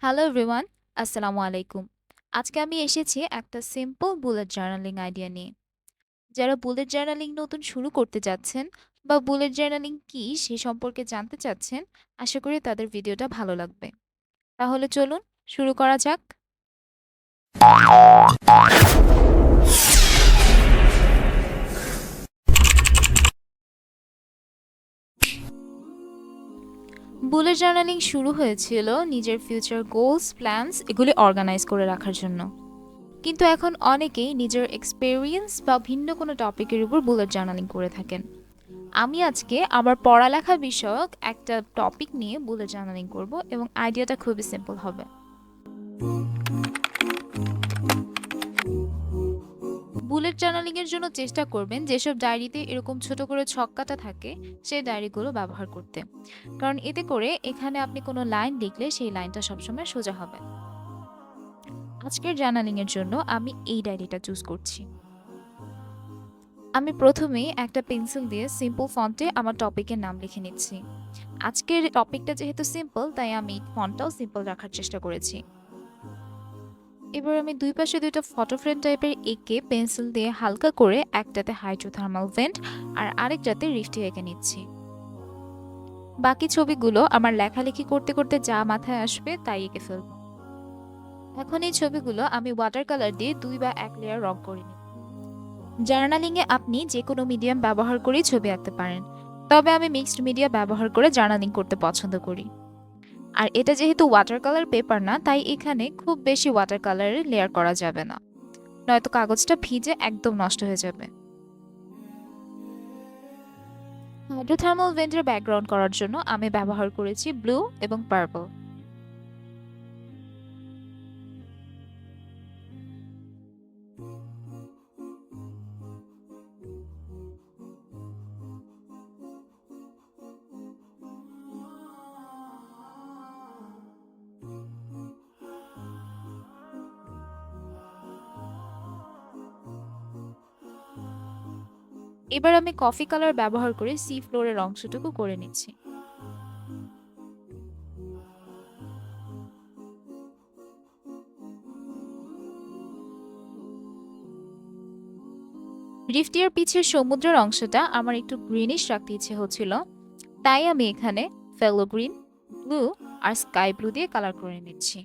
Hello everyone, আসসালামু আলাইকুম। আজকে আমি এসেছি একটা সিম্পল বুলেট জার্নালিং আইডিয়া নিয়ে। যারা বুলেট জার্নালিং নতুন শুরু করতে যাচ্ছেন বা বুলেট জার্নালিং কি সে সম্পর্কে জানতে চাচ্ছেন, আশা করি তাদের ভিডিওটা ভালো লাগবে। তাহলে চলুন শুরু করা যাক। বুলেট জার্নালিং শুরু হয়েছিল নিজের ফিউচার গোলস, প্ল্যানস এগুলি অর্গানাইজ করে রাখার জন্য। কিন্তু এখন অনেকেই নিজের এক্সপেরিয়েন্স বা ভিন্ন কোনো টপিকের উপর বুলেট জার্নালিং করে থাকেন। আমি আজকে আমার পড়ালেখা বিষয়ক একটা টপিক নিয়ে বুলেট জার্নালিং করব এবং আইডিয়াটা খুবই সিম্পল হবে। বুলেট জার্নালিং এর জন্য চেষ্টা করবেন যেসব ডায়েরিতে এরকম ছোট করে ছক্কাটা থাকে সেই ডায়েরিগুলো ব্যবহার করতে, কারণ এতে করে এখানে আপনি কোনো লাইন লিখলে সেই লাইনটা সবসময় সোজা হবে। আজকের জার্নালিং এর জন্য আমি এই ডায়েরিটা চুজ করছি। আমি প্রথমেই একটা পেন্সিল দিয়ে সিম্পল ফন্টে আমার টপিকের নাম লিখে নিচ্ছি। আজকের টপিকটা যেহেতু সিম্পল তাই আমি ফন্টটাও সিম্পল রাখার চেষ্টা করেছি। এবার আমি দুই পাশে দুইটা ফটো ফ্রেম টাইপের এঁকে পেন্সিল দিয়ে হালকা করে একটাতে হাইড্রোথার্মাল ভেন্ট আর আরেকটাতে রিফটি এঁকে নিচ্ছি। বাকি ছবিগুলো আমার লেখালেখি করতে করতে যা মাথায় আসবে তাই এঁকে ফেলব। এখন এই ছবিগুলো আমি ওয়াটার কালার দিয়ে 2 বা 1 লেয়ার রং করে নিই। জার্নালিংয়ে আপনি যে কোনো মিডিয়াম ব্যবহার করেই ছবি আঁকতে পারেন, তবে আমি মিক্সড মিডিয়া ব্যবহার করে জার্নালিং করতে পছন্দ করি। আর এটা যেহেতু ওয়াটার কালার পেপার না, তাই এখানে খুব বেশি ওয়াটার কালারের লেয়ার করা যাবে না, নয়তো কাগজটা ভিজে একদম নষ্ট হয়ে যাবে। হাইড্রোথার্মাল ভেন্টের ব্যাকগ্রাউন্ড করার জন্য আমি ব্যবহার করেছি ব্লু এবং পার্পল। এবার আমি কফি কালার ব্যবহার করে সি ফ্লোরের অংশটুকু করে নিচ্ছি। রিফটিয়ার পিছের সমুদ্রের অংশটা আমার একটু গ্রিনিশ রাখতে ইচ্ছে হচ্ছিল, তাই আমি এখানে ফেলো গ্রিন, ব্লু আর স্কাই ব্লু দিয়ে কালার করে নিচ্ছি।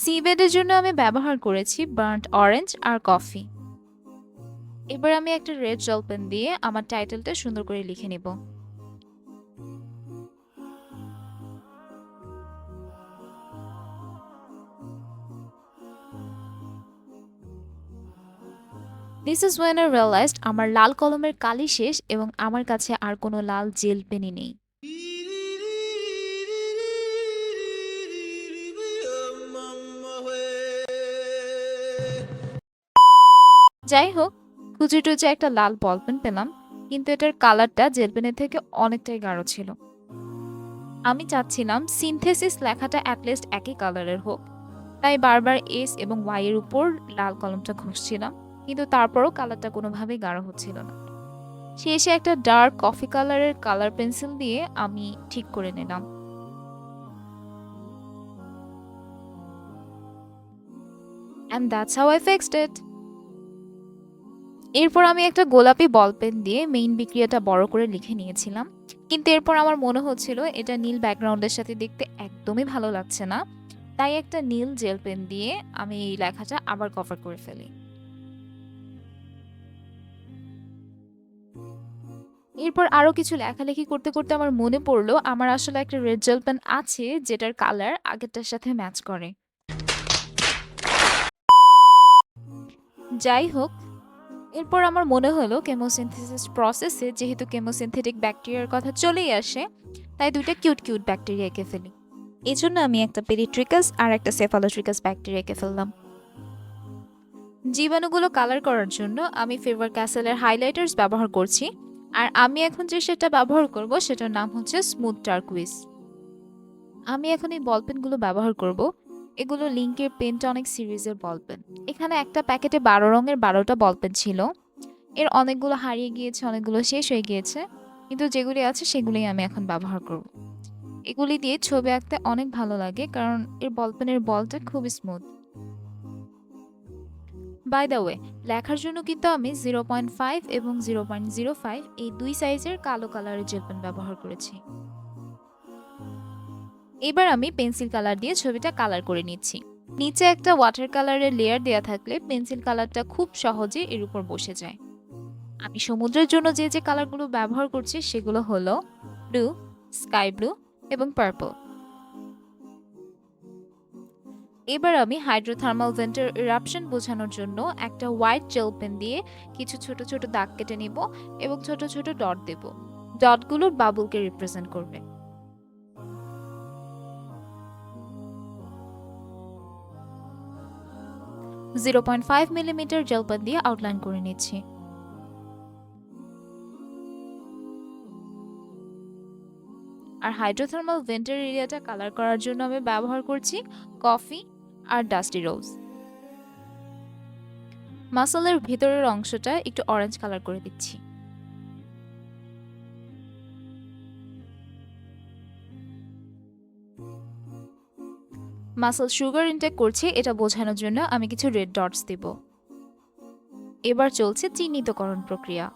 সি বেডের জন্য আমি ব্যবহার করেছি বার্ন্ট অরেঞ্জ আর কফি। এবার আমি একটা রেড জেল পেন দিয়ে আমার টাইটেলটা সুন্দর করে লিখে নেব। This is when I realized আমার লাল কলমের কালি শেষ এবং আমার কাছে আর কোনো লাল জেল পেনই নেই। যাই হোক, খুঁজে টুজে একটা লাল বল পেন পেলাম, কিন্তু এটার কালারটা জেল পেনের থেকে অনেকটাই গাঢ় ছিল। আমি চাচ্ছিলাম সিনথেসিস লেখাটা অ্যাটলিস্ট একই কালারের হোক, তাই বারবার এস এবং ওয়াই এর উপর লাল কলমটা ঘষছিলাম, কিন্তু তারপরও কালারটা কোনোভাবেই গাঢ় হচ্ছিল না। শেষে একটা ডার্ক কফি কালারের কালার পেন্সিল দিয়ে আমি ঠিক করে নিলাম। And that's how I fixed it. এরপর আমি একটা গোলাপি বল পেন দিয়ে মেইন বিক্রিয়াটা বড় করে লিখে নিয়েছিলাম, কিন্তু এরপর আমার মনে হচ্ছিল এটা নীল ব্যাকগ্রাউন্ডের সাথে দেখতে একদমই ভালো লাগছে না, তাই একটা নীল জেল পেন দিয়ে আমি এই লেখাটা আবার কভার করে ফেলি। এরপর আরো কিছু লেখালেখি করতে করতে আমার মনে পড়লো আমার আসলে একটা রেড জেল পেন আছে যেটার কালার আগেরটার সাথে ম্যাচ করে। যাই হোক, এরপর আমার মনে হলো কেমোসিনথেসিস প্রসেসে যেহেতু কেমোসিনথেটিক ব্যাকটেরিয়ার কথা চলেই আসে, তাই দুইটা কিউট কিউট ব্যাকটেরিয়া এঁকে ফেলি। এই জন্য আমি একটা পেরিট্রিকাস আর একটা সেফালোট্রিকাস ব্যাকটেরিয়া এঁকে ফেললাম। জীবাণুগুলো কালার করার জন্য আমি ফেভার ক্যাসেলের হাইলাইটার্স ব্যবহার করছি, আর আমি এখন যে সেটা ব্যবহার করব সেটার নাম হচ্ছে স্মুথ টার্কুইজ। আমি এখন এই বলপেনগুলো ব্যবহার করব। এগুলো লিঙ্কের পেন্টনিক সিরিজের বলপেন। এখানে একটা প্যাকেটে 12 রঙের 12টা বলপেন ছিল। এর অনেকগুলো হারিয়ে গিয়েছে, অনেকগুলো শেষ হয়ে গিয়েছে, কিন্তু যেগুলি আছে সেগুলোই আমি এখন ব্যবহার করব। এগুলি দিয়ে ছবি আঁকতে অনেক ভালো লাগে কারণ এর বল পেনের বলটা খুব স্মুথ। বাই দ্য ওয়ে, লেখার জন্য কিন্তু আমি 0.5 এবং 0.05 এই দুই সাইজের কালো কালারের জেল পেন ব্যবহার করেছি। এবার আমি পেন্সিল কালার দিয়ে ছবিটা কালার করে নিচ্ছি। নিচে একটা ওয়াটার কালারের লেয়ার দেয়া থাকলে পেন্সিল কালারটা খুব সহজে এর উপর বসে যায়। আমি সমুদ্রের জন্য যে যে কালারগুলো ব্যবহার করছি সেগুলো হলো ব্লু, স্কাই ব্লু এবং পার্পল। এবার আমি হাইড্রোথার্মাল ভেন্টের ইরাপশন বোঝানোর জন্য একটা হোয়াইট জেল পেন দিয়ে কিছু ছোট ছোট দাগ কেটে নিব এবং ছোট ছোট ডট দেব। ডটগুলো বাবুলকে রিপ্রেজেন্ট করবে। 0.5 মিলিমিটার জেল পেন দিয়ে আউটলাইন করে নিচ্ছি। আর হাইড্রোথার্মাল ভেন্টের এরিয়াটা কালার করার জন্য আমি ব্যবহার করছি কফি আর ডাস্টি রোজ। মাসলের ভিতরের অংশটা একটু অরেঞ্জ কালার করে দিচ্ছি। মাসল সুগার ইনটেক করছে এটা বোঝানোর জন্য আমি কিছু রেড ডটস দেব। এবার চলছে চিহ্নিতকরণ প্রক্রিয়া।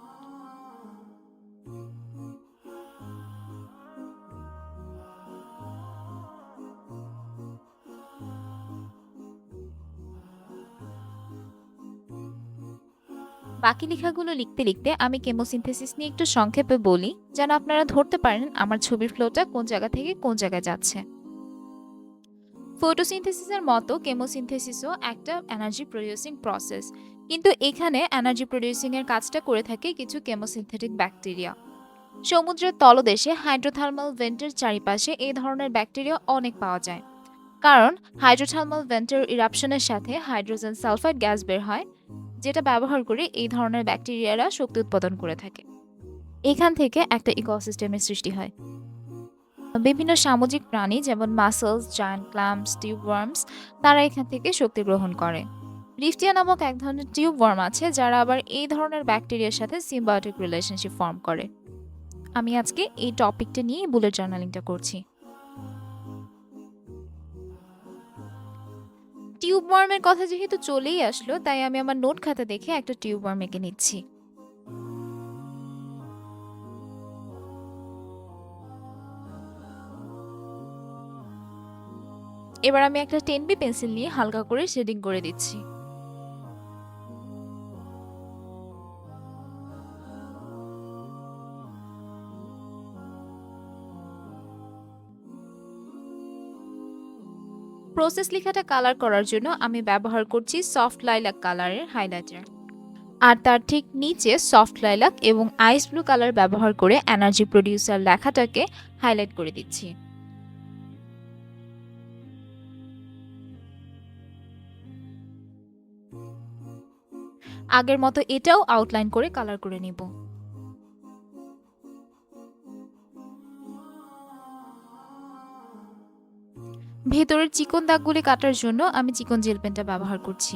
বাকি লেখাগুলো লিখতে লিখতে আমি কেমোসিনথেসিস নিয়ে একটু সংক্ষেপে বলি, যেন আপনারা ধরতে পারেন আমার ছবির ফ্লোটা কোন জায়গা থেকে কোন জায়গায় যাচ্ছে। ফটোসিনথেসিসের মতো কেমোসিনথেসিসও একটা এনার্জি প্রডিউসিং প্রসেস, কিন্তু এখানে এনার্জি প্রডিউসিং এর কাজটা করে থাকে কিছু কেমোসিনথেটিক ব্যাকটেরিয়া। সমুদ্রের তলদেশে হাইড্রোথার্মাল ভেন্টের চারিপাশে এই ধরনের ব্যাকটেরিয়া অনেক পাওয়া যায়, কারণ হাইড্রোথার্মাল ভেন্টের ইরাপশনের সাথে হাইড্রোজেন সালফাইড গ্যাস বের হয়, যেটা ব্যবহার করে এই ধরনের ব্যাকটেরিয়ারা শক্তি উৎপাদন করে থাকে। এখান থেকে একটা ইকোসিস্টেমের সৃষ্টি হয়। বিভিন্ন সামুদ্রিক প্রাণী যেমন মাসলস, জায়ান্ট ক্ল্যাম্পস, টিউবওয়ার্মস, তারা এখান থেকে শক্তি গ্রহণ করে। রিফটিয়া নামক এক ধরনের টিউবওয়ার্ম আছে যারা আবার এই ধরনের ব্যাকটেরিয়ার সাথে সিম্বায়োটিক রিলেশনশিপ ফর্ম করে। আমি আজকে এই টপিকটা নিয়ে বুলেট জার্নালিংটা করছি। টিউবওয়ার্মের কথা যেহেতু চলেই আসলো, তাই আমি আমার নোট খাতা দেখে একটা টিউবওয়ার্ম এঁকে নিচ্ছি। এবার আমি একটা 10B পেন্সিল নিয়ে হালকা করে শেডিং করে দিচ্ছি। প্রসেস লেখাটা কালার করার জন্য আমি ব্যবহার করছি সফট লাইলাক কালারের হাইলাইটার, আর তার ঠিক নিচে সফট লাইলাক এবং আইস ব্লু কালার ব্যবহার করে এনার্জি প্রডিউসার লেখাটাকে হাইলাইট করে দিচ্ছি। আগের মতো এটাও আউটলাইন করে কালার করে নিব। ভেতরের চিকন দাগগুলি কাটার জন্য আমি চিকন জেল পেনটা ব্যবহার করছি।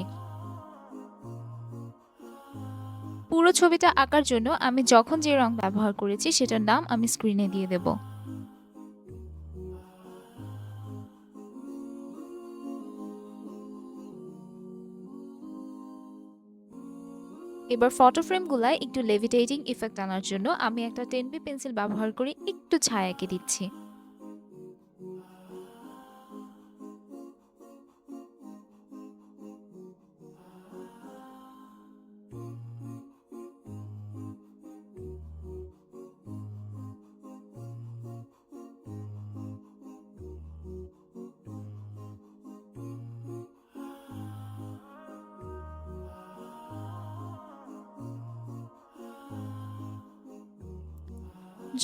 পুরো ছবিটা আঁকার জন্য আমি যখন যে রং ব্যবহার করেছি সেটার নাম আমি স্ক্রিনে দিয়ে দেব। এবার ফটো ফ্রেমগুলায় একটু লেভিটেটিং ইফেক্ট আনার জন্য আমি একটা 10B পেন্সিল ব্যবহার করে একটু ছায়া এঁকে দিচ্ছি।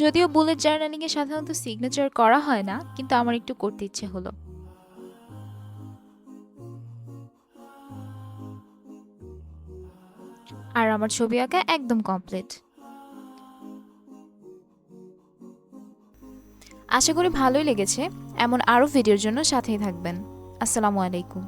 যদিও বুলেট জার্নালিং এ সাধারণত সিগনেচার করা হয় না, কিন্তু আমার একটু করতে ইচ্ছে হলো। আর আমার ছবি আঁকা একদম কমপ্লিট। আশা করি ভালোই লেগেছে। এমন আরো ভিডিওর জন্য সাথেই থাকবেন। আসসালামু আলাইকুম।